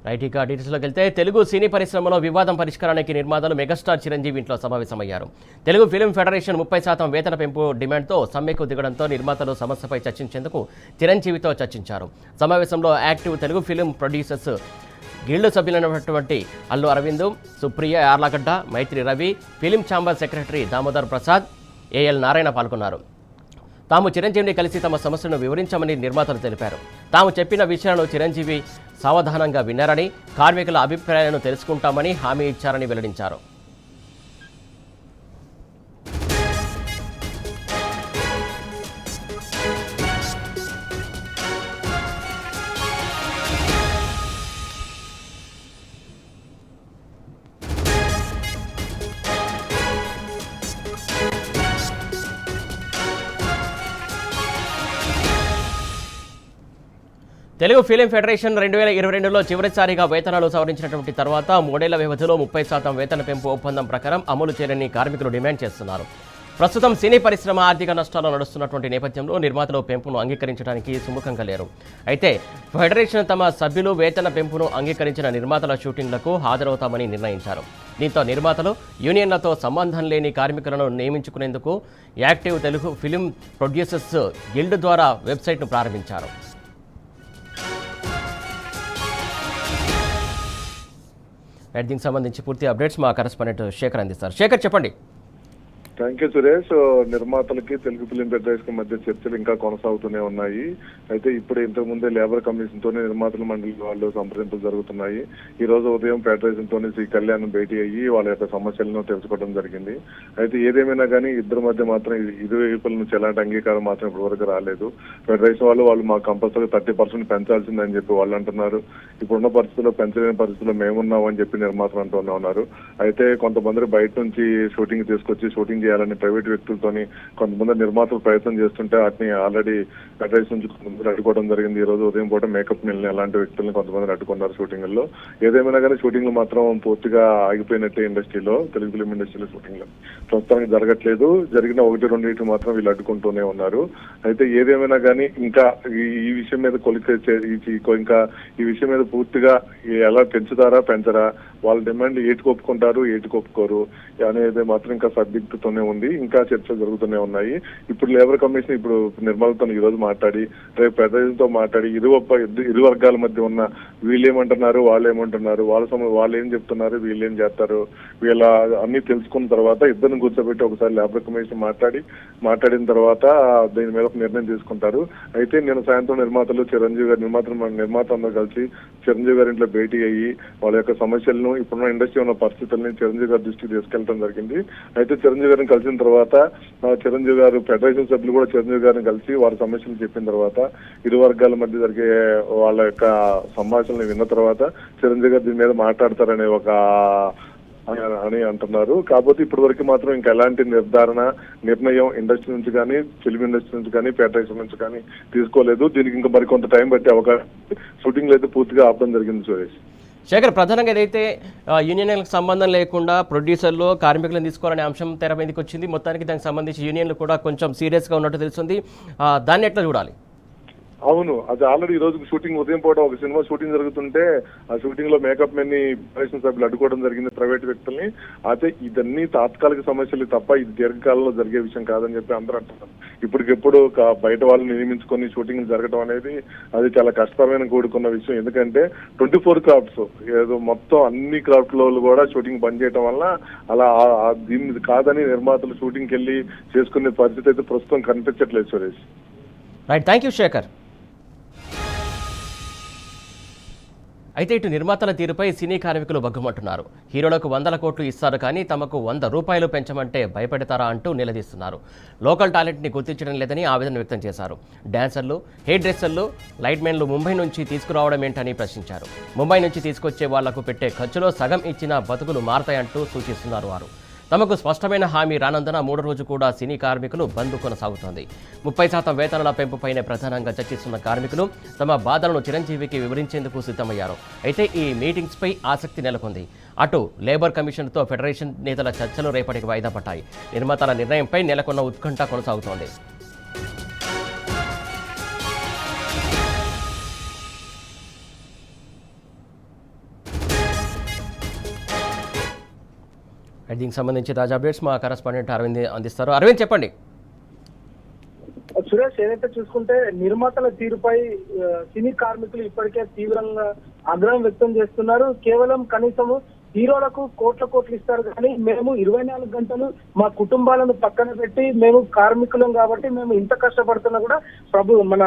Right, ఇక డీటెయిల్స్లోకి వెళ్తే తెలుగు సినీ పరిశ్రమలో వివాదం పరిష్కారానికి నిర్మాతలు మెగాస్టార్ చిరంజీవి ఇంట్లో సమావేశమయ్యారు. తెలుగు ఫిలిం ఫెడరేషన్ 30% వేతన పెంపు డిమాండ్తో సమ్మెకు దిగడంతో నిర్మాతలు సమస్యపై చర్చించేందుకు చిరంజీవితో చర్చించారు. సమావేశంలో active Telugu film producers guild సభ్యులైనటువంటి Allu Aravind, Supriya Yarlagadda, Mythri Ravi, film chamber secretary Damodar Prasad, AL Narayana పాల్గొన్నారు. తాము చిరంజీవిని కలిసి తమ సమస్యను వివరించామని నిర్మాతలు తెలిపారు. తాము చెప్పిన విషయాలను చిరంజీవి సావధానంగా విన్నారని, కార్మికుల అభిప్రాయాలను తెలుసుకుంటామని హామీ ఇచ్చారని వెల్లడించారు. తెలుగు ఫిలిం ఫెడరేషన్ 2022లో చివరిసారిగా వేతనాలు సవరించినటువంటి తర్వాత 3 ఏళ్ల వ్యవధిలో 30% వేతన పెంపు ఒప్పందం ప్రకారం అమలు చేయాలని కార్మికులు డిమాండ్ చేస్తున్నారు. ప్రస్తుతం సినీ పరిశ్రమ ఆర్థిక నష్టాలు నడుస్తున్నటువంటి నేపథ్యంలో నిర్మాతలు పెంపును అంగీకరించడానికి సుముఖంగా లేరు. అయితే ఫెడరేషన్ తమ సభ్యులు వేతన పెంపును అంగీకరించిన నిర్మాతల షూటింగ్లకు హాజరవుతామని నిర్ణయించారు. దీంతో నిర్మాతలు యూనియన్లతో సంబంధం లేని కార్మికులను నియమించుకునేందుకు active Telugu film producers guild ద్వారా వెబ్సైట్ను ప్రారంభించారు. దీనికి సంబంధించి పూర్తి అప్డేట్స్ మా కరెస్పాండెంట్ శేఖర్ అందిస్తారు. శేఖర్, చెప్పండి. Thank you Suresh. నిర్మాతలకి తెలుగు ఫిలిం ఫెడరేషన్ మధ్య చర్చలు ఇంకా కొనసాగుతూనే ఉన్నాయి. అయితే ఇప్పుడు ఇంతకు ముందే లేబర్ కమిషన్ తోనే నిర్మాతల మండలి వాళ్ళు సంప్రదింపులు జరుగుతున్నాయి. ఈ రోజు ఉదయం ఫెడరేషన్ తోనే శ్రీ కళ్యాణ్ భేటీ అయ్యి వాళ్ళ యొక్క సమస్యలను తెలుసుకోవడం జరిగింది. అయితే ఏదేమైనా కానీ ఇద్దరి మధ్య మాత్రం ఇరు వైపుల నుంచి ఎలాంటి అంగీకారం మాత్రం ఇప్పటి వరకు రాలేదు. ఫెడరేషన్ వాళ్ళు మాకు కంపల్సరీ 30% పెంచాల్సిందని చెప్పి వాళ్ళు అంటున్నారు. ఇప్పుడున్న పరిస్థితుల్లో పెంచలేని పరిస్థితుల్లో మేమున్నామని చెప్పి నిర్మాతలు అంటూనే ఉన్నారు. అయితే కొంతమంది బయట నుంచి షూటింగ్ తీసుకొచ్చి షూటింగ్ చేయాలని ప్రైవేట్ వ్యక్తులతోని కొంతమంది నిర్మాతలు ప్రయత్నం చేస్తుంటే వాటిని ఆల్రెడీ ఫెడరేషన్ నుంచి కొంతమంది అడ్డుకోవడం జరిగింది. ఈ రోజు ఉదయం పూట మేకప్ మిల్ని అలాంటి వ్యక్తులను కొంతమంది అడ్డుకున్నారు షూటింగ్లో. ఏదేమైనా కానీ షూటింగ్లు మాత్రం పూర్తిగా ఆగిపోయినట్టే ఇండస్ట్రీలో, తెలుగు ఫిలిం ఇండస్ట్రీలో షూటింగ్లు ప్రస్తుతానికి జరగట్లేదు. జరిగిన 1-2 మాత్రం వీళ్ళు అడ్డుకుంటూనే ఉన్నారు. అయితే ఏదేమైనా కానీ ఇంకా ఈ విషయం మీద ఇంకా ఈ విషయం మీద పూర్తిగా ఎలా పెంచుతారా పెంచరా, వాళ్ళ డిమాండ్ ఏటికి ఒప్పుకుంటారు ఏటికి ఒప్పుకోరు అనేది మాత్రం ఇంకా సబ్జెక్టుతోనే ఉంది. ఇంకా చర్చలు జరుగుతూనే ఉన్నాయి. ఇప్పుడు లేబర్ కమిషన్ ఇప్పుడు నిర్మలతో ఈ రోజు మాట్లాడి రేపు ఫెడరేషన్ తో మాట్లాడి ఇరు వర్గాల మధ్య ఉన్న వీళ్ళేమంటున్నారు వాళ్ళు ఏమంటున్నారు, వాళ్ళు ఏం చెప్తున్నారు వీళ్ళు ఏం చేస్తారు, వీళ్ళ అన్ని తెలుసుకున్న తర్వాత ఇద్దరిని కూర్చోబెట్టి ఒకసారి లేబర్ కమిషన్ మాట్లాడిన తర్వాత దీని మీద ఒక నిర్ణయం తీసుకుంటారు. అయితే నేను సాయంత్రం నిర్మాతలు చిరంజీవి గారు నిర్మాత అందరూ కలిసి చిరంజీవి గారి ఇంట్లో భేటీ అయ్యి వాళ్ళ యొక్క సమస్యలను ఇప్పుడున్న ఇండస్ట్రీ ఉన్న పరిస్థితుల్ని చిరంజీవి గారి దృష్టికి తీసుకెళ్లడం జరిగింది. అయితే చిరంజీవి గారిని కలిసిన తర్వాత చిరంజీవి గారు ఫెడరేషన్ సభ్యులు కూడా చిరంజీవి గారిని కలిసి వారి సమస్యలు చెప్పిన తర్వాత ఇరు వర్గాల మధ్య జరిగే వాళ్ళ యొక్క సంభాషణలు విన్న తర్వాత చిరంజీవి గారు దీని మీద మాట్లాడతారనే అని అంటున్నారు. కాకపోతే ఇప్పటి వరకు మాత్రం ఇంకా ఎలాంటి నిర్ణయం ఇండస్ట్రీ నుంచి కానీ ఫిల్మ్ ఇండస్ట్రీ నుంచి కానీ ఫెడరేషన్ నుంచి కానీ తీసుకోలేదు. దీనికి ఇంకా మరికొంత టైం పట్టే అవకాశం, షూటింగ్లు అయితే పూర్తిగా ఆపడం జరిగింది. సురేష్, శేఖర్, ప్రధానంగా ఏదైతే యూనియన్లకు సంబంధం లేకుండా ప్రొడ్యూసర్లు కార్మికులను తీసుకోవాలనే అంశం తెర మీదకి వచ్చింది. మొత్తానికి దానికి సంబంధించి యూనియన్లు కూడా కొంచెం సీరియస్గా ఉన్నట్టు తెలుస్తుంది. దాన్ని ఎట్లా చూడాలి? అవును, అది ఆల్రెడీ ఈ రోజు షూటింగ్ ఉదయం పూట ఒక సినిమా షూటింగ్ జరుగుతుంటే ఆ షూటింగ్ లో మేకప్ మెన్ ని ఫెడరేషన్ సభ్యులు అడ్డుకోవడం జరిగింది, ప్రైవేట్ వ్యక్తుల్ని. అయితే ఇదన్నీ తాత్కాలిక సమస్యలు తప్ప ఇది దీర్ఘకాలంలో జరిగే విషయం కాదని చెప్పి అందరూ అంటున్నారు. ఇప్పటికెప్పుడు బయట వాళ్ళని నియమించుకొని షూటింగ్ జరగడం అనేది అది చాలా కష్టమైన కూడుకున్న విషయం. ఎందుకంటే 24 క్రాఫ్ట్స్ ఏదో మొత్తం అన్ని క్రాఫ్ట్ లో కూడా షూటింగ్ బంద్ చేయడం వల్ల అలా దీన్ని కాదని నిర్మాతలు షూటింగ్కి వెళ్ళి చేసుకునే పరిస్థితి అయితే ప్రస్తుతం కనిపించట్లేదు. Suresh, right, thank you Shekhar. అయితే ఇటు నిర్మాతల తీరుపై సినీ కార్మికులు బగ్గుమంటున్నారు. హీరోలకు 100 కోట్లు ఇస్తారు కానీ తమకు 100 రూపాయలు పెంచమంటే భయపెడతారా అంటూ నిలదీస్తున్నారు. లోకల్ టాలెంట్ని గుర్తించడం లేదని ఆవేదన వ్యక్తం చేశారు. డాన్సర్లు, హెయిర్ డ్రెస్సర్లు, లైట్మెన్లు ముంబై నుంచి తీసుకురావడం ఏంటని ప్రశ్నించారు. ముంబై నుంచి తీసుకొచ్చే వాళ్లకు పెట్టే ఖర్చులో సగం ఇచ్చిన బతుకులు మారతాయంటూ సూచిస్తున్నారు వారు. తమకు స్పష్టమైన హామీ రానందున 3వ రోజు కూడా సినీ కార్మికులు బంద్ కొనసాగుతోంది. 30% వేతనాల పెంపుపైనే ప్రధానంగా చర్చిస్తున్న కార్మికులు తమ బాధలను చిరంజీవికి వివరించేందుకు సిద్ధమయ్యారు. అయితే ఈ మీటింగ్స్పై ఆసక్తి నెలకొంది. అటు లేబర్ కమిషన్తో ఫెడరేషన్ నేతల చర్చలు రేపటికి వాయిదా పడ్డాయి. నిర్మాతల నిర్ణయంపై నెలకొన్న ఉత్కంఠ కొనసాగుతోంది. దీనికి సంబంధించి తాజా అప్డేట్స్ మా కరెస్పాండెంట్ అరవింద్ అందిస్తారు. అరవింద్ చెప్పండి. సురేష్, ఏదైతే చూసుకుంటే నిర్మాతల తీరుపై సినీ కార్మికులు ఇప్పటికే తీవ్రంగా ఆగ్రహం వ్యక్తం చేస్తున్నారు. కేవలం కనీసము హీరోలకు కోట్లు ఇస్తారు కానీ మేము 24 గంటలు మా కుటుంబాలను పక్కన పెట్టి మేము కార్మికులం కాబట్టి మేము ఇంత కష్టపడుతున్నా కూడా మన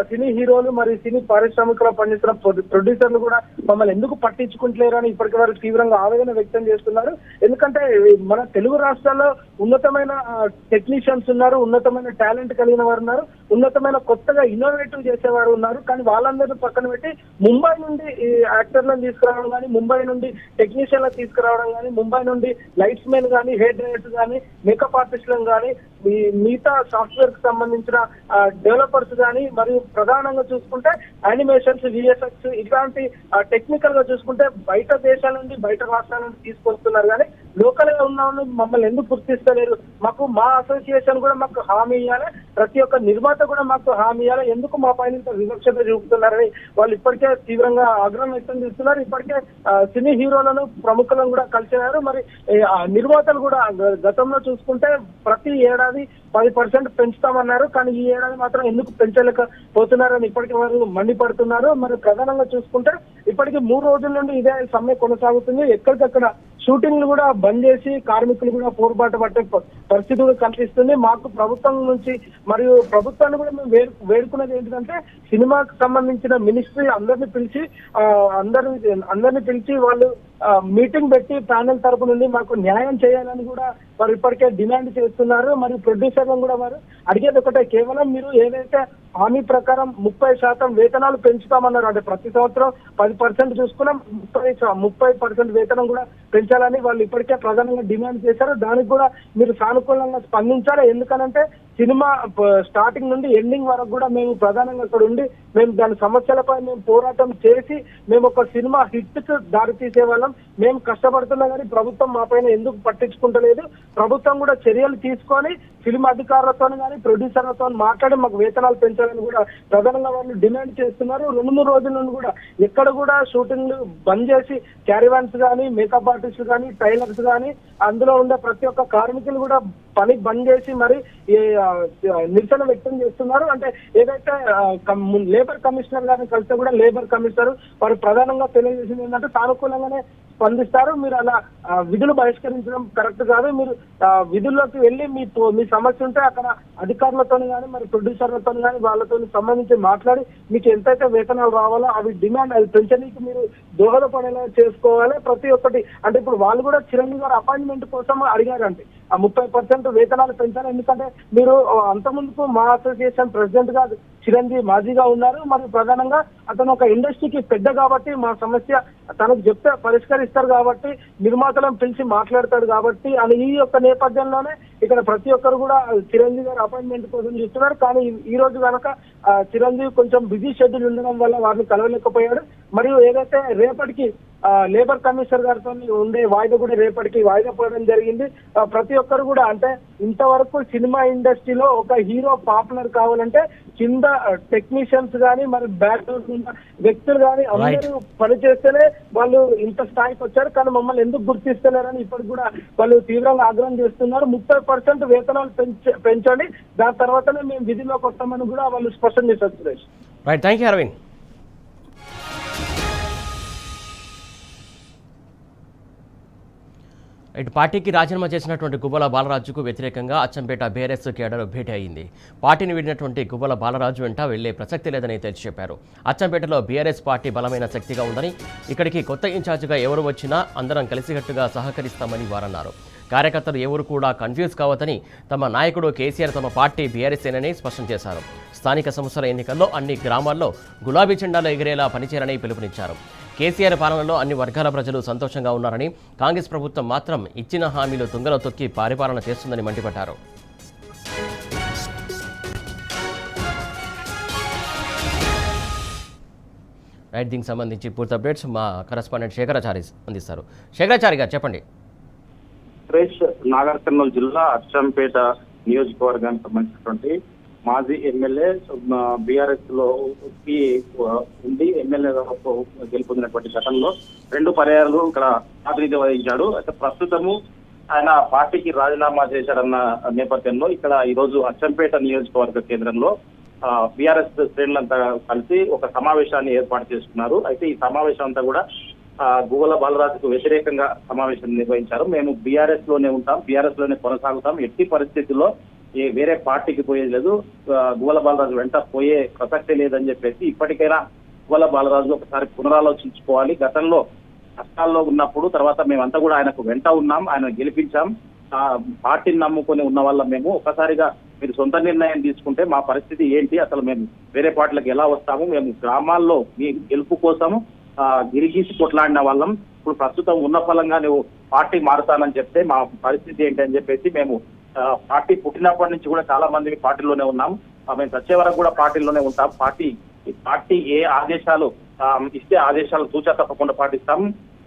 సినీ హీరోలు మరియు సినీ పారిశ్రామికలో పనిచేస్తున్న ప్రొడ్యూసర్లు కూడా మమ్మల్ని ఎందుకు పట్టించుకుంటలేరు అని ఇప్పటికి వారు తీవ్రంగా ఆవేదన వ్యక్తం చేస్తున్నారు. ఎందుకంటే మన తెలుగు రాష్ట్రాల్లో ఉన్నతమైన టెక్నీషియన్స్ ఉన్నారు, ఉన్నతమైన టాలెంట్ కలిగిన వారు ఉన్నారు, ఉన్నతమైన కొత్తగా ఇన్నోవేటివ్ చేసేవారు ఉన్నారు. కానీ వాళ్ళందరినీ పక్కన పెట్టి ముంబై నుండి యాక్టర్లను తీసుకురావడం కానీ, ముంబై నుండి టెక్నీషియన్లను తీసుకురావడం కానీ, ముంబై నుండి లైట్స్ మెన్ కానీ, హెయిర్ డ్రైవర్స్ కానీ, మేకప్ ఆర్టిస్టులను కానీ, మిగతా సాఫ్ట్వేర్ కి సంబంధించిన డెవలపర్స్ కానీ, మరియు ప్రధానంగా చూసుకుంటే యానిమేషన్స్, విఎఫ్ఎక్స్ ఇట్లాంటి టెక్నికల్ గా చూసుకుంటే బయట దేశాల నుండి బయట రాష్ట్రాల నుండి తీసుకొస్తున్నారు. కానీ లోకల్ గా ఉన్న మమ్మల్ని ఎందుకు గుర్తిస్తలేరు? మాకు మా అసోసియేషన్ కూడా మాకు హామీ ఇవ్వాలి, ప్రతి ఒక్క నిర్మాత కూడా మాకు హామీ ఇవ్వాలి, ఎందుకు మా పైన ఇంత వివక్షత చూపుతున్నారని వాళ్ళు ఇప్పటికే తీవ్రంగా ఆగ్రహం వ్యక్తం చేస్తున్నారు. ఇప్పటికే సినీ హీరోలను ప్రముఖులను కూడా కలిసినారు. మరి నిర్మాతలు కూడా గతంలో చూసుకుంటే ప్రతి ఏడాది 10% పెంచుతామన్నారు. కానీ ఈ ఏడాది మాత్రం ఎందుకు పెంచలేకపోతున్నారని ఇప్పటికీ వారు మండిపడుతున్నారు. మరి ప్రధానంగా చూసుకుంటే ఇప్పటికీ 3 రోజుల నుండి ఇదే సమ్మె కొనసాగుతుంది. ఎక్కడికక్కడ షూటింగ్లు కూడా బంద్ చేసి కార్మికులు కూడా పోరుబాటు పట్టే పరిస్థితి కూడా కనిపిస్తుంది. మాకు ప్రభుత్వం నుంచి మరియు ప్రభుత్వాన్ని కూడా మేము వేడుకున్నది ఏంటంటే సినిమాకు సంబంధించిన మినిస్ట్రీ అందరినీ పిలిచి వాళ్ళు మీటింగ్ పెట్టి ప్యానెల్ తరపు నుండి మాకు న్యాయం చేయాలని కూడా వారు ఇప్పటికే డిమాండ్ చేస్తున్నారు. మరియు ప్రొడ్యూసర్లను కూడా వారు అడిగేది ఒకటే, కేవలం మీరు ఏదైతే హామీ ప్రకారం 30% వేతనాలు పెంచుతామన్నారు, అంటే ప్రతి సంవత్సరం 10% చూసుకున్నాం, 30% వేతనం కూడా పెంచాలని వాళ్ళు ఇప్పటికే ప్రధానంగా డిమాండ్ చేశారు. దానికి కూడా మీరు సానుకూలంగా స్పందించాలి. ఎందుకనంటే సినిమా స్టార్టింగ్ నుండి ఎండింగ్ వరకు కూడా మేము ప్రధానంగా అక్కడ ఉండి మేము దాని సమస్యలపై మేము పోరాటం చేసి మేము ఒక సినిమా హిట్ కు దారి తీసే వాళ్ళం. మేము కష్టపడుతున్నా కానీ ప్రభుత్వం మా పైన ఎందుకు పట్టించుకుంటలేదు? ప్రభుత్వం కూడా చర్యలు తీసుకొని ఫిల్మ్ అధికారులతో కానీ ప్రొడ్యూసర్లతో మాట్లాడి మాకు వేతనాలు పెంచాలని కూడా ప్రధానంగా వాళ్ళు డిమాండ్ చేస్తున్నారు. 2-3 రోజుల నుండి కూడా ఎక్కడ కూడా షూటింగ్లు బంద్ చేసి క్యారీవాన్స్ కానీ, మేకప్ ఆర్టిస్టులు కానీ, టైలర్స్ కానీ, అందులో ఉండే ప్రతి ఒక్క కార్మికులు కూడా పని బంద్ చేసి మరి నిరసన వ్యక్తం చేస్తున్నారు. అంటే ఏదైతే లేబర్ కమిషనర్ గారిని కలిస్తే కూడా లేబర్ కమిషనర్ వారు ప్రధానంగా తెలియజేసింది ఏంటంటే సానుకూలంగానే స్పందిస్తారు. మీరు అలా విధులు బహిష్కరించడం కరెక్ట్ కాదు. మీరు విధుల్లోకి వెళ్ళి మీ సమస్య ఉంటే అక్కడ అధికారులతో కానీ మరి ప్రొడ్యూసర్లతో కానీ వాళ్ళతో సంబంధించి మాట్లాడి మీకు ఎంతైతే వేతనాలు రావాలో అవి డిమాండ్ అది పెంచడానికి మీరు దోహదపడేలా చేసుకోవాలి. ప్రతి ఒక్కటి అంటే ఇప్పుడు వాళ్ళు కూడా చిరంజీవి గారు అపాయింట్మెంట్ కోసం అడిగారంటే ఆ 30% వేతనాలు పెంచాలి. ఎందుకంటే మీరు అంతకుముందుకు మా అసోసియేషన్ ప్రెసిడెంట్ గా చిరంజీవి మాజీగా ఉన్నారు. మరియు ప్రధానంగా అతను ఒక ఇండస్ట్రీకి పెద్ద కాబట్టి మా సమస్య తనకు చెప్తే పరిష్కరిస్తారు కాబట్టి నిర్మాతలను పిలిచి మాట్లాడతాడు కాబట్టి అని ఈ యొక్క నేపథ్యంలోనే ఇక్కడ ప్రతి ఒక్కరు కూడా చిరంజీవి గారు అపాయింట్మెంట్ కోసం చూస్తున్నారు. కానీ ఈ రోజు కనుక చిరంజీవి కొంచెం బిజీ షెడ్యూల్ ఉండడం వల్ల వారిని కలవలేకపోయాడు. మరియు ఏదైతే రేపటికి లేబర్ కమిషనర్ గారితో ఉండే వాయిదా కూడా రేపటికి వాయిదా పడడం జరిగింది. ప్రతి ఒక్కరు కూడా అంటే ఇంతవరకు సినిమా ఇండస్ట్రీలో ఒక హీరో పాపులర్ కావాలంటే కింద టెక్నీషియన్స్ కానీ మరి బ్యాక్గ్రౌండ్ ఉన్న వ్యక్తులు కానీ అందరూ పనిచేస్తేనే వాళ్ళు ఇంత స్థాయికి వచ్చారు. కానీ మమ్మల్ని ఎందుకు గుర్తిస్తలేరని ఇప్పటికి కూడా వాళ్ళు తీవ్రంగా ఆగ్రహం చేస్తున్నారు. 30% వేతనాలు పెంచండి, దాని తర్వాతనే మేము విధిలోకి వస్తామని కూడా వాళ్ళు స్పష్టం చేశారు. Suresh, right, thank you Arvind. ఇటు పార్టీకి రాజీనామా చేసినటువంటి గువ్వల బాలరాజుకు వ్యతిరేకంగా అచ్చంపేట బీఆర్ఎస్ కేడర్ భేటీ అయింది. పార్టీని వీడినటువంటి గువ్వల బాలరాజు వెంట వెళ్లే ప్రసక్తి లేదని తేల్చి చెప్పారు. అచ్చంపేటలో బీఆర్ఎస్ పార్టీ బలమైన శక్తిగా ఉందని, ఇక్కడికి కొత్త ఇన్ఛార్జిగా ఎవరు వచ్చినా అందరం కలిసికట్టుగా సహకరిస్తామని వారన్నారు. కార్యకర్తలు ఎవరు కూడా కన్ఫ్యూజ్ కావద్దని, తమ నాయకుడు కేసీఆర్ తమ పార్టీ బీఆర్ఎస్ఏనని స్పష్టం చేశారు. స్థానిక సంస్థల ఎన్నికల్లో అన్ని గ్రామాల్లో గులాబీ జెండాలు ఎగిరేలా పనిచేయాలని పిలుపునిచ్చారు. కేసీఆర్ పాలనలో అన్ని వర్గాల ప్రజలు సంతోషంగా ఉన్నారని, కాంగ్రెస్ ప్రభుత్వం మాత్రం ఇచ్చిన హామీలు తుంగలో తొక్కి పరిపాలన చేస్తుందని మండిపడ్డారు. రైట్, దీనికి సంబంధించి పూర్తి అప్డేట్స్ మా కరెస్పాండెంట్ శేఖరాచారి అందిస్తారు. శేఖరాచారి గారు చెప్పండి. సురేష్, నాగర్ కర్నూలు జిల్లా అచ్చంపేట నియోజకవర్గానికి సంబంధించినటువంటి మాజీ ఎమ్మెల్యే బీఆర్ఎస్ లో ఉండి ఎమ్మెల్యే గెలుపొందినటువంటి ఘటనలో 2 పర్యాయాలు ఇక్కడ ప్రాతినిధ్యం వహించాడు. అయితే ప్రస్తుతము ఆయన పార్టీకి రాజీనామా చేశారన్న నేపథ్యంలో ఇక్కడ ఈ రోజు అచ్చంపేట నియోజకవర్గ కేంద్రంలో బీఆర్ఎస్ శ్రేణులంతా కలిసి ఒక సమావేశాన్ని ఏర్పాటు చేసుకున్నారు. అయితే ఈ సమావేశం అంతా కూడా గువ్వల బాలరాజుకు వ్యతిరేకంగా సమావేశం నిర్వహించారు. మేము బీఆర్ఎస్ లోనే ఉంటాం, బీఆర్ఎస్ లోనే కొనసాగుతాం, ఎట్టి పరిస్థితుల్లో వేరే పార్టీకి పోయేది లేదు, గువ్వల బాలరాజు వెంట పోయే ప్రసక్తే లేదని చెప్పేసి ఇప్పటికైనా గువ్వల బాలరాజు ఒకసారి పునరాలోచించుకోవాలి. గతంలో కష్టాల్లో ఉన్నప్పుడు తర్వాత మేమంతా కూడా ఆయనకు వెంట ఉన్నాం, ఆయన గెలిపించాం, పార్టీని నమ్ముకొని ఉన్న వాళ్ళం మేము. ఒకసారిగా మీరు సొంత నిర్ణయం తీసుకుంటే మా పరిస్థితి ఏంటి, అసలు మేము వేరే పార్టీలకు ఎలా వస్తాము, మేము గ్రామాల్లో మీ గెలుపు కోసం గిరిగీసి కొట్లాడిన వాళ్ళం, ఇప్పుడు ప్రస్తుతం ఉన్న ఫలంగా నువ్వు పార్టీ మారుతానని చెప్తే మా పరిస్థితి ఏంటి అని చెప్పేసి మేము పార్టీ పుట్టినప్పటి నుంచి కూడా చాలా మంది పార్టీలోనే ఉన్నాం, మేము చచ్చే వరకు కూడా పార్టీలోనే ఉంటాం, పార్టీ ఏ ఆదేశాలు ఇస్తే ఆదేశాలు తూచా తప్పకుండా పాటిస్తాం,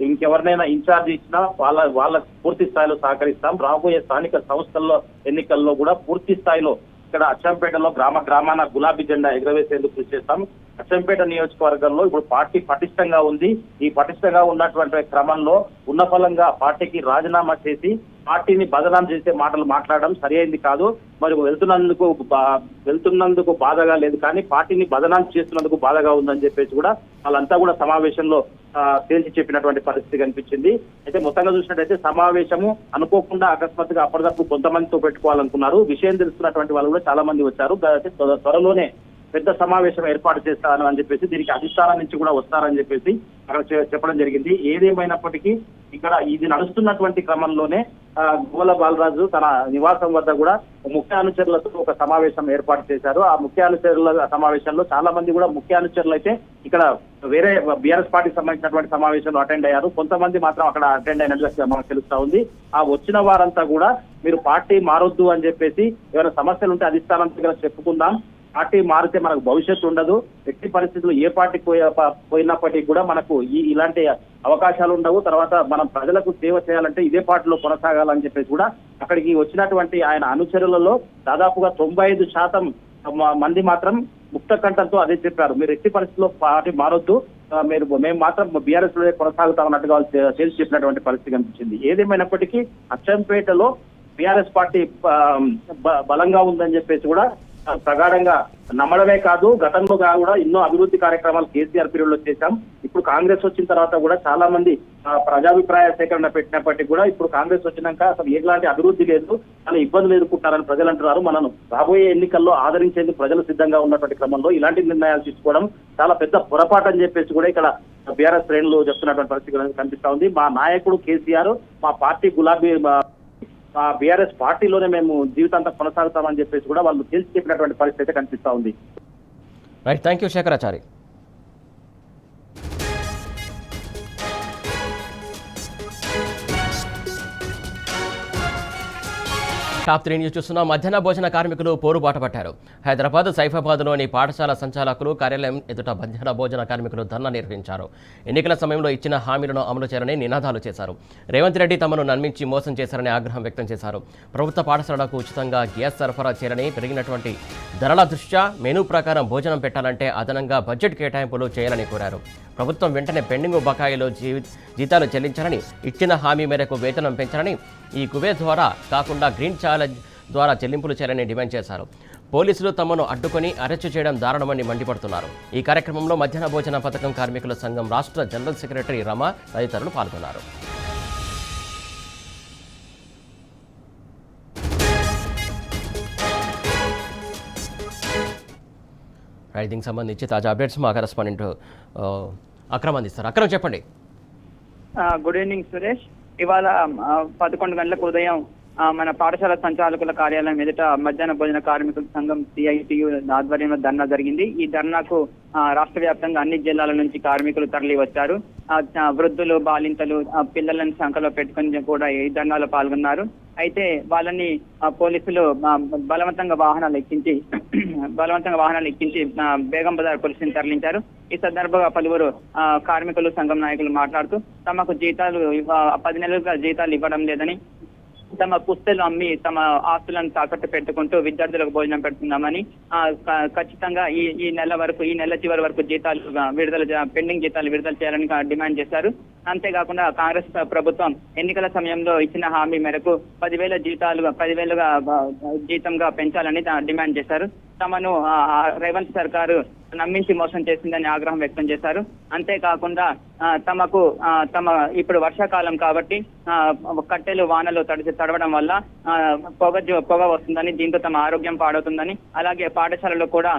ఇంకెవరినైనా ఇన్ఛార్జ్ ఇచ్చినా వాళ్ళ పూర్తి స్థాయిలో సహకరిస్తాం, రాబోయే స్థానిక సంస్థల్లో ఎన్నికల్లో కూడా పూర్తి స్థాయిలో ఇక్కడ అచ్చంపేటలో గ్రామాన గులాబీ జెండా ఎగురవేసేందుకు కృషి చేస్తాం. అచ్చంపేట నియోజకవర్గంలో ఇప్పుడు పార్టీ పటిష్టంగా ఉంది. ఈ పటిష్టంగా ఉన్నటువంటి క్రమంలో ఉన్న ఫలంగా పార్టీకి రాజీనామా చేసి పార్టీని బదనాం చేసే మాటలు మాట్లాడడం సరి అయింది కాదు. మరి వెళ్తున్నందుకు బాధగా లేదు, కానీ పార్టీని బదనాం చేస్తున్నందుకు బాధగా ఉందని చెప్పేసి కూడా వాళ్ళంతా కూడా సమావేశంలో తేల్చి చెప్పినటువంటి పరిస్థితి కనిపించింది. అయితే మొత్తంగా చూసినట్టయితే సమావేశము అనుకోకుండా అకస్మాత్తుగా అప్పటికప్పుడు కొంతమందితో పెట్టుకోవాలనుకున్నారు. విషయం తెలుస్తున్నటువంటి వాళ్ళు కూడా చాలా మంది వచ్చారు. త్వరలోనే పెద్ద సమావేశం ఏర్పాటు చేస్తాను అని చెప్పేసి దీనికి అధిష్టానం నుంచి కూడా వస్తారని చెప్పేసి అక్కడ చెప్పడం జరిగింది. ఏదేమైనప్పటికీ ఇక్కడ ఇది నడుస్తున్నటువంటి క్రమంలోనే గువ్వల బాలరాజు తన నివాసం వద్ద కూడా ముఖ్య అనుచరులతో ఒక సమావేశం ఏర్పాటు చేశారు. ఆ ముఖ్య అనుచరుల సమావేశంలో చాలా మంది కూడా ముఖ్య అనుచరులు అయితే ఇక్కడ వేరే బీఆర్ఎస్ పార్టీకి సంబంధించినటువంటి సమావేశంలో అటెండ్ అయ్యారు. కొంతమంది మాత్రం అక్కడ అటెండ్ అయినట్లుగా మనకు తెలుస్తా ఉంది. ఆ వచ్చిన వారంతా కూడా మీరు పార్టీ మారొద్దు అని చెప్పేసి ఏమైనా సమస్యలు ఉంటే అధిష్టానం దగ్గర చెప్పుకుందాం, పార్టీ మారితే మనకు భవిష్యత్తు ఉండదు, ఎట్టి పరిస్థితుల్లో ఏ పార్టీ పోయినప్పటికీ కూడా మనకు ఇలాంటి అవకాశాలు ఉండవు, తర్వాత మనం ప్రజలకు సేవ చేయాలంటే ఇదే పార్టీలో కొనసాగాలని చెప్పేసి కూడా అక్కడికి వచ్చినటువంటి ఆయన అనుచరులలో దాదాపుగా 95% మంది మాత్రం ముక్త కంఠంతో అదే చెప్పారు, మీరు ఎట్టి పరిస్థితుల్లో పార్టీ మారొద్దు, మేము మాత్రం బీఆర్ఎస్ లో కొనసాగుతామన్నట్టుగా వాళ్ళు తేల్చి చెప్పినటువంటి పరిస్థితి కనిపించింది. ఏదేమైనప్పటికీ అచ్చంపేటలో బీఆర్ఎస్ పార్టీ బలంగా ఉందని చెప్పేసి కూడా ప్రగాఢంగా నమ్మడమే కాదు, గతంలో కూడా ఎన్నో అభివృద్ధి కార్యక్రమాలు కేసీఆర్ పీరియడ్ లో చేశాం. ఇప్పుడు కాంగ్రెస్ వచ్చిన తర్వాత కూడా చాలా మంది ప్రజాభిప్రాయ సేకరణ పెట్టినప్పటికీ కూడా ఇప్పుడు కాంగ్రెస్ వచ్చినాక అసలు ఎలాంటి అభివృద్ధి లేదు, చాలా ఇబ్బందులు ఎదుర్కొంటారని ప్రజలు అంటున్నారు. మనం రాబోయే ఎన్నికల్లో ఆదరించేందుకు ప్రజలు సిద్ధంగా ఉన్నటువంటి క్రమంలో ఇలాంటి నిర్ణయాలు తీసుకోవడం చాలా పెద్ద పొరపాటు అని చెప్పేసి కూడా ఇక్కడ బీఆర్ఎస్ శ్రేణులు చెప్తున్నటువంటి పరిస్థితి కనిపిస్తా ఉంది. మా నాయకుడు కేసీఆర్, మా పార్టీ గులాబీ బీఆర్ఎస్ పార్టీలోనే మేము జీవితాంతం కొనసాగుతామని చెప్పేసి కూడా వాళ్ళు తెలిసి చెప్పినటువంటి పరిస్థితి కనిపిస్తా ఉంది. Right, thank you Shekharachari. Top 3 news చూస్తున్నాం. మధ్యాహ్న భోజన కార్మికులు పోరుబాట పట్టారు. హైదరాబాద్ సైఫాబాద్లోని పాఠశాల సంచాలకులు కార్యాలయం ఎదుట మధ్యాహ్న భోజన కార్మికులు ధర్నా నిర్వహించారు. ఎన్నికల సమయంలో ఇచ్చిన హామీలను అమలు చేయాలని నినాదాలు చేశారు. రేవంత్ రెడ్డి తమను నమ్మించి మోసం చేశారని ఆగ్రహం వ్యక్తం చేశారు. ప్రభుత్వ పాఠశాలకు ఉచితంగా గ్యాస్ సరఫరా చేయాలని, పెరిగినటువంటి ధరల దృష్ట్యా మెనూ ప్రకారం భోజనం పెట్టాలంటే అదనంగా బడ్జెట్ కేటాయింపులు చేయాలని కోరారు. ప్రభుత్వం వెంటనే పెండింగ్ బకాయిలో జీతాలు చెల్లించాలని, ఇచ్చిన హామీ మేరకు వేతనం పెంచాలని, ఈ కువే ద్వారా కాకుండా గ్రీన్ ఛాలెంజ్ ద్వారా చెల్లింపులు చేయాలని డిమాండ్ చేశారు. పోలీసులు తమను అడ్డుకొని అరెస్టు చేయడం దారుణమని మండిపడుతున్నారు. ఈ కార్యక్రమంలో మధ్యాహ్న భోజన పథకం కార్మికుల సంఘం రాష్ట్ర జనరల్ సెక్రటరీ రమ తదితరులు పాల్గొన్నారు. దీనికి సంబంధించి తాజా అప్డేట్స్ మా కరెస్పాండెంట్ అక్రమ్ అందిస్తారు. అక్రమ్, చెప్పండి. Good evening Suresh. ఇవాళ 11 గంటలకు ఉదయం మన పాఠశాల సంచాలకుల కార్యాలయం ఎదుట మధ్యాహ్న భోజన కార్మికుల సంఘం CITU ఆధ్వర్యంలో ధర్నా జరిగింది. ఈ ధర్నాకు రాష్ట్ర వ్యాప్తంగా అన్ని జిల్లాల నుంచి కార్మికులు తరలి వచ్చారు. వృద్ధులు, బాలింతలు, పిల్లలను సంఖ్యలో పెట్టుకుని కూడా ఈ ధర్నాలో పాల్గొన్నారు. అయితే వాళ్ళని పోలీసులు బలవంతంగా వాహనాలు ఎక్కించి బేగం బజార్ పోలీసుని తరలించారు. ఈ సందర్భంగా పలువురు కార్మికులు సంఘం నాయకులు మాట్లాడుతూ తమకు జీతాలు 10 నెలలుగా జీతాలు ఇవ్వడం లేదని, తమ పుస్తలు అమ్మి తమ ఆస్తులను తాకట్టు పెట్టుకుంటూ విద్యార్థులకు భోజనం పెడుతున్నామని ఖచ్చితంగా ఈ నెల చివరి వరకు జీతాలు పెండింగ్ జీతాలు విడుదల చేయాలని డిమాండ్ చేశారు. అంతేకాకుండా కాంగ్రెస్ ప్రభుత్వం ఎన్నికల సమయంలో ఇచ్చిన హామీ మేరకు 10,000 జీతంగా పెంచాలని డిమాండ్ చేశారు. తమను రేవంత్ సర్కారు నమ్మించి మోసం చేసిందని ఆగ్రహం వ్యక్తం చేశారు. అంతేకాకుండా తమ ఇప్పుడు వర్షాకాలం కాబట్టి కట్టెలు వానలు తడవడం వల్ల పొగ వస్తుందని, దీంతో తమ ఆరోగ్యం పాడవుతుందని, అలాగే పాఠశాలలో కూడా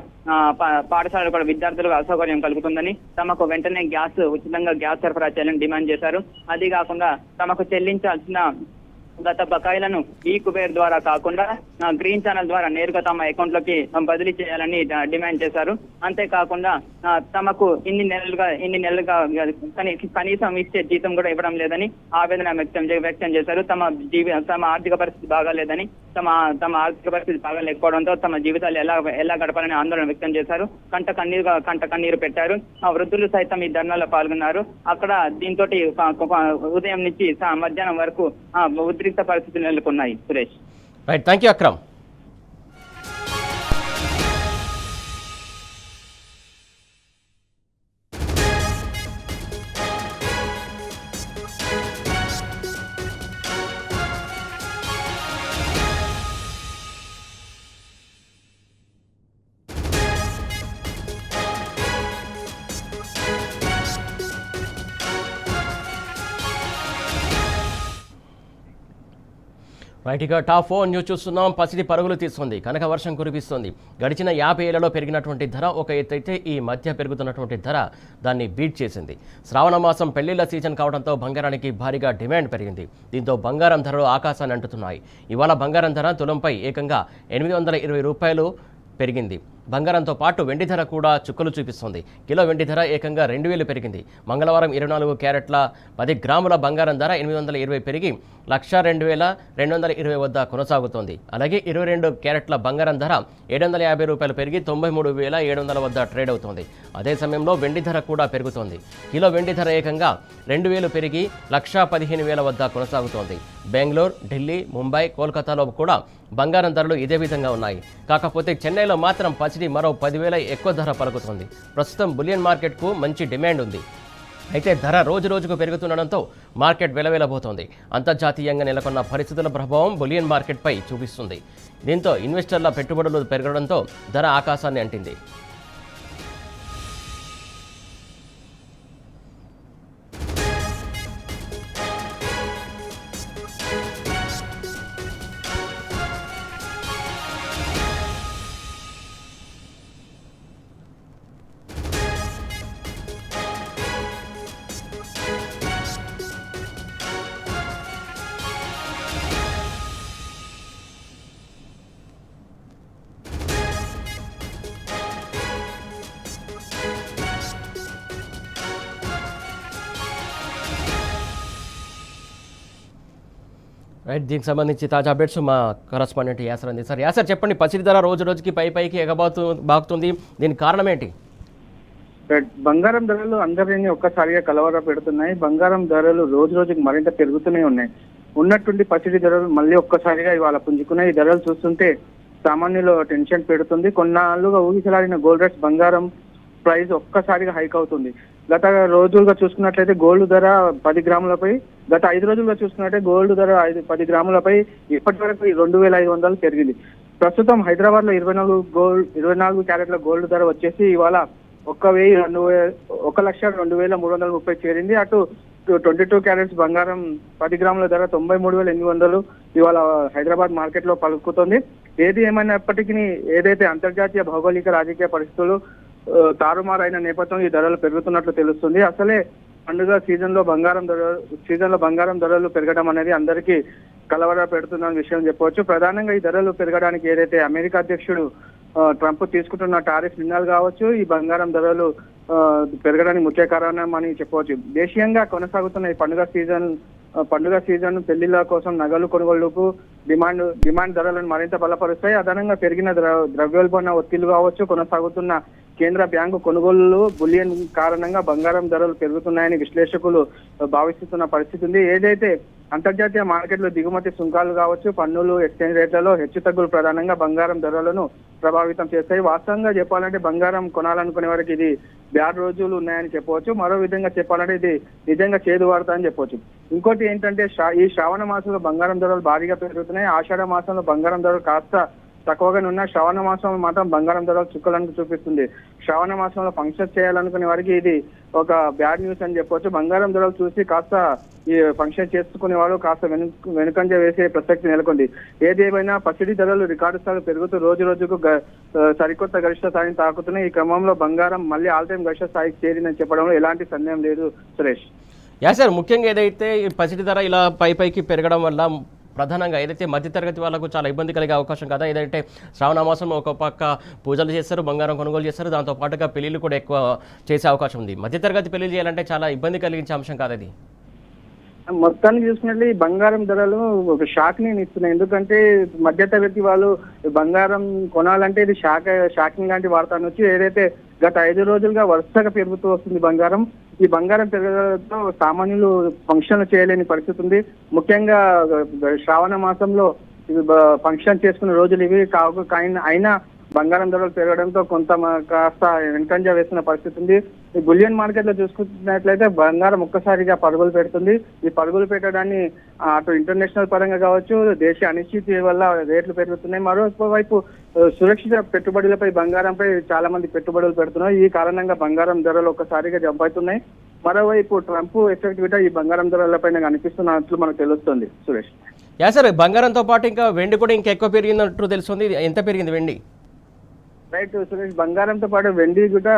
విద్యార్థులకు అసౌకర్యం కలుగుతుందని, తమకు వెంటనే ఉచితంగా గ్యాస్ సరఫరా చేయాలని డిమాండ్ చేశారు. అది కాకుండా తమకు చెల్లించాల్సిన గత బకాయిలను ఈ కుబేర్ ద్వారా కాకుండా గ్రీన్ ఛానల్ ద్వారా నేరుగా తమ అకౌంట్ లోకి బదిలీ చేయాలని డిమాండ్ చేశారు. అంతేకాకుండా తమకు ఇన్ని నెలలుగా కనీసం ఇచ్చే జీతం కూడా ఇవ్వడం లేదని ఆవేదన వ్యక్తం చేశారు. తమ ఆర్థిక పరిస్థితి బాగాలేదని, తమ ఆర్థిక పరిస్థితి బాగాలేకపోవడంతో తమ జీవితాలు ఎలా గడపాలని ఆందోళన వ్యక్తం చేశారు. కంట కన్నీరు పెట్టారు. వృద్ధులు సైతం ఈ ధర్నాలో పాల్గొన్నారు. అక్కడ దీంతో ఉదయం నుంచి మధ్యాహ్నం వరకు ఉద్రిక్త పరిస్థితులు నెలకొన్నాయి. Suresh, right, thank you Akram. రైట్గా టాప్ 4 న్యూస్ చూస్తున్నాం. పసిడి పరుగులు తీస్తుంది, కనక వర్షం కురిపిస్తుంది. గడిచిన 50 ఏళ్లలో పెరిగినటువంటి ధర ఒక ఎత్తైతే ఈ మధ్య పెరుగుతున్నటువంటి ధర దాన్ని బీట్ చేసింది. శ్రావణ మాసం పెళ్లిళ్ల సీజన్ కావడంతో బంగారానికి భారీగా డిమాండ్ పెరిగింది. దీంతో బంగారం ధరలు ఆకాశాన్ని అంటుతున్నాయి. ఇవాళ బంగారం ధర తులంపై ఏకంగా 820 రూపాయలు పెరిగింది. బంగారంతో పాటు వెండి ధర కూడా చుక్కలు చూపిస్తుంది. కిలో వెండి ధర ఏకంగా 2000 పెరిగింది. మంగళవారం 24 క్యారెట్ల 10 గ్రాముల బంగారం ధర 820 పెరిగి 1,02,220 వద్ద కొనసాగుతోంది. అలాగే 22 క్యారెట్ల బంగారం ధర 750 రూపాయలు పెరిగి 93,700 వద్ద ట్రేడ్ అవుతోంది. అదే సమయంలో వెండి ధర కూడా పెరుగుతోంది. కిలో వెండి ధర ఏకంగా 2000 పెరిగి 1,15,000 వద్ద కొనసాగుతోంది. బెంగళూరు, ఢిల్లీ, ముంబై, కోల్కతాలో కూడా బంగారం ధరలు ఇదే విధంగా ఉన్నాయి. కాకపోతే చెన్నైలో మాత్రం పసిడి మరో 10,000 ఎక్కువ ధర పలుకుతుంది. ప్రస్తుతం బులియన్ మార్కెట్కు మంచి డిమాండ్ ఉంది. అయితే ధర రోజు రోజుకు పెరుగుతుండడంతో మార్కెట్ వెలవెలబోతోంది. అంతర్జాతీయంగా నెలకొన్న పరిస్థితుల ప్రభావం బులియన్ మార్కెట్పై చూపిస్తుంది. దీంతో ఇన్వెస్టర్ల పెట్టుబడులు పెరగడంతో ధర ఆకాశాన్ని అంటింది. రైట్, దీనికి సంబంధించి తాజా అప్డేట్స్ మా కరస్పాండెంట్ యాసర్ అందిస్తారు. యాసర్, చెప్పండి, పసిడి ధర రోజు రోజుకి పైకి బాగుతుంది, దీనికి కారణం ఏంటి? బంగారం ధరలు అందరినీ ఒక్కసారిగా కలవర పెడుతున్నాయి. బంగారం ధరలు రోజు రోజుకి మరింత పెరుగుతూనే ఉన్నాయి. ఉన్నట్టుండి పసిడి ధరలు మళ్ళీ ఒక్కసారిగా ఇవాళ పుంజుకున్నాయి. ఈ ధరలు చూస్తుంటే సామాన్యులు టెన్షన్ పెడుతుంది. కొన్నాళ్ళుగా ఊహిసలాడిన గోల్డ్ రేట్స్ బంగారం ప్రైస్ ఒక్కసారిగా హైక్ అవుతుంది. గత రోజులుగా చూసుకున్నట్లయితే గోల్డ్ ధర 10 గ్రాములపై, గత 5 రోజులుగా చూసుకున్నట్లయితే గోల్డ్ ధర 10 గ్రాములపై ఇప్పటి వరకు 2,500 పెరిగింది. ప్రస్తుతం హైదరాబాద్ లో 24 క్యారెట్ల గోల్డ్ ధర వచ్చేసి ఇవాళ 1,02,330 చేరింది. అటు 22 క్యారెట్స్ బంగారం 10 గ్రాముల ధర 93,800 ఇవాళ హైదరాబాద్ మార్కెట్ లో పలుకుతుంది. ఏది ఏమైనప్పటికీ ఏదైతే అంతర్జాతీయ భౌగోళిక రాజకీయ పరిస్థితులు తారుమారైన నేపథ్యం ఈ ధరలు పెరుగుతున్నట్లు తెలుస్తుంది. అసలే పండుగ సీజన్ లో బంగారం ధరలు పెరగడం అనేది అందరికీ కలవర పెడుతున్న విషయం చెప్పవచ్చు. ప్రధానంగా ఈ ధరలు పెరగడానికి ఏదైతే అమెరికా అధ్యక్షుడు ట్రంప్ తీసుకుంటున్న టారిఫ్ నిర్ణయాలు కావచ్చు, ఈ బంగారం ధరలు పెరగడానికి ముఖ్య కారణం అని చెప్పవచ్చు. దేశీయంగా కొనసాగుతున్న ఈ పండుగ సీజన్ పెళ్లిళ్ల కోసం నగలు కొనుగోళ్లకు డిమాండ్ ధరలను మరింత బలపరుస్తాయి. అదనంగా పెరిగిన ద్రవ్యోల్బణ ఒత్తిళ్లు కావచ్చు, కొనసాగుతున్న కేంద్ర బ్యాంకు కొనుగోళ్లు బులియన్ కారణంగా బంగారం ధరలు పెరుగుతున్నాయని విశ్లేషకులు భావిస్తున్న పరిస్థితి ఉంది. ఏదైతే అంతర్జాతీయ మార్కెట్లో దిగుమతి సుంకాలు కావచ్చు, పన్నులు, ఎక్స్చేంజ్ రేట్లలో హెచ్చుతగ్గులు ప్రధానంగా బంగారం ధరలను ప్రభావితం చేస్తాయి. వాస్తవంగా చెప్పాలంటే బంగారం కొనాలనుకునే వారికి ఇది బ్యాడ్ రోజులు ఉన్నాయని చెప్పవచ్చు. మరో విధంగా చెప్పాలంటే ఇది నిజంగా చేదు వార్త అని చెప్పవచ్చు. ఇంకోటి ఏంటంటే ఈ శ్రావణ మాసంలో బంగారం ధరలు భారీగా పెరుగుతున్నాయి. ఆషాఢ మాసంలో బంగారం ధరలు కాస్త తక్కువగానే ఉన్న శ్రావణ మాసంలో మాత్రం బంగారం ధరలు చుక్కలను చూపిస్తుంది. శ్రావణ మాసంలో ఫంక్షన్స్ చేయాలనుకునే వారికి ఇది ఒక బ్యాడ్ న్యూస్ అని చెప్పొచ్చు. బంగారం ధరలు చూసి కాస్త ఈ ఫంక్షన్ చేసుకునే వాళ్ళు కాస్త వెనుకంజ వేసే ప్రసక్తి నెలకొంది. ఏదేమైనా పసిడి ధరలు రికార్డు స్థాయిలో పెరుగుతూ రోజు రోజుకు సరికొత్త గరిష్ట స్థాయిని తాకుతున్నాయి. ఈ క్రమంలో బంగారం మళ్ళీ ఆల్ టైమ్ గరిష్ట స్థాయికి చేరిందని చెప్పడంలో ఎలాంటి సందేహం లేదు సురేష్. సార్, ముఖ్యంగా ఏదైతే ఈ పసిడి ధర ఇలా పైకి పెరగడం వల్ల ప్రధానంగా ఏదైతే మధ్యతరగతి వాళ్ళకు చాలా ఇబ్బంది కలిగే అవకాశం కదా. ఏదైతే శ్రావణ మాసం ఒక పక్క పూజలు చేస్తారు, బంగారం కొనుగోలు చేస్తారు, దాంతో పాటుగా పెళ్లిళ్ళు కూడా ఎక్కువ చేసే అవకాశం ఉంది. మధ్యతరగతి పెళ్లి చేయాలంటే చాలా ఇబ్బంది కలిగించే అంశం కాదు అది. మొత్తానికి చూసుకున్నట్లే ఈ బంగారం ధరలు ఒక షాక్ ని ఇస్తున్నాయి. ఎందుకంటే మధ్యతరగతి వాళ్ళు బంగారం కొనాలంటే ఇది షాకింగ్ లాంటి వార్త అనొచ్చు. ఏదైతే గత 5 రోజులుగా వరుసగా పెరుగుతూ వస్తుంది బంగారం. ఈ బంగారం పెరగడంతో సామాన్యులు ఫంక్షన్లు చేయలేని పరిస్థితి ఉంది. ముఖ్యంగా శ్రావణ మాసంలో ఫంక్షన్ చేసుకునే రోజులు ఇవి అయినా బంగారం ధరలు పెరగడంతో కొంత కాస్త వెనుకంజ వేస్తున్న పరిస్థితి ఉంది. ఈ బులియన్ మార్కెట్ లో చూసుకున్నట్లయితే బంగారం ఒక్కసారిగా పరుగులు పెడుతుంది. ఈ పరుగులు పెట్టడాన్ని అటు ఇంటర్నేషనల్ పరంగా కావచ్చు, దేశ అనిశ్చితి వల్ల రేట్లు పెరుగుతున్నాయి. మరోవైపు సురక్షిత పెట్టుబడులపై బంగారంపై చాలా మంది పెట్టుబడులు పెడుతున్నారు. ఈ కారణంగా బంగారం ధరలు ఒక్కసారిగా జంప్ అవుతున్నాయి. మరోవైపు ట్రంప్ ఎఫెక్ట్ కూడా ఈ బంగారం ధరలపైన కనిపిస్తున్నట్లు మనకు తెలుస్తుంది సురేష్. సార్, బంగారంతో పాటు ఇంకా వెండి కూడా ఇంకా ఎక్కువ పెరిగిందంటూ తెలుస్తుంది. ఎంత పెరిగింది వెండి? రైట్ సురేష్, బంగారంతో పాటు వెండి కూడా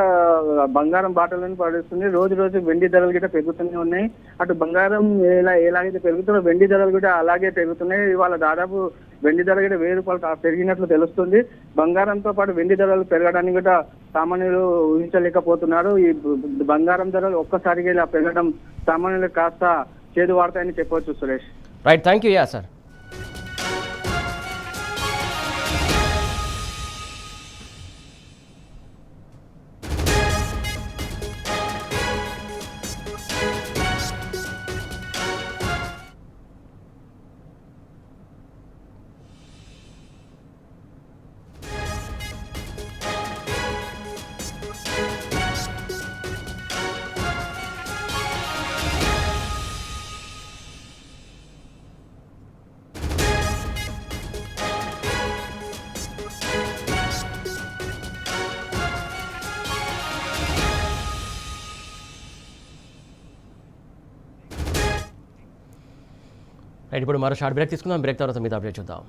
బంగారం బాటలను పడుతుంది. రోజు రోజు వెండి ధరలు కూడా పెరుగుతూనే ఉన్నాయి. అటు బంగారం ఎలాగైతే పెరుగుతుందో వెండి ధరలు కూడా అలాగే పెరుగుతున్నాయి. ఇవాళ దాదాపు వెండి ధర కూడా 1000 రూపాయలు పెరిగినట్లు తెలుస్తుంది. బంగారంతో పాటు వెండి ధరలు పెరగడానికి కూడా సామాన్యులు ఊహించలేకపోతున్నారు. ఈ బంగారం ధరలు ఒక్కసారిగా ఇలా పెరగడం సామాన్యులకు కాస్త చేదు వార్తాయని చెప్పవచ్చు Suresh. Right, thank you. Sir, ఇప్పుడు మరో షార్ట్ బ్రేక్ తీసుకుందాం. బ్రేక్ తర్వాత మీద అప్డేట్ చూద్దాం.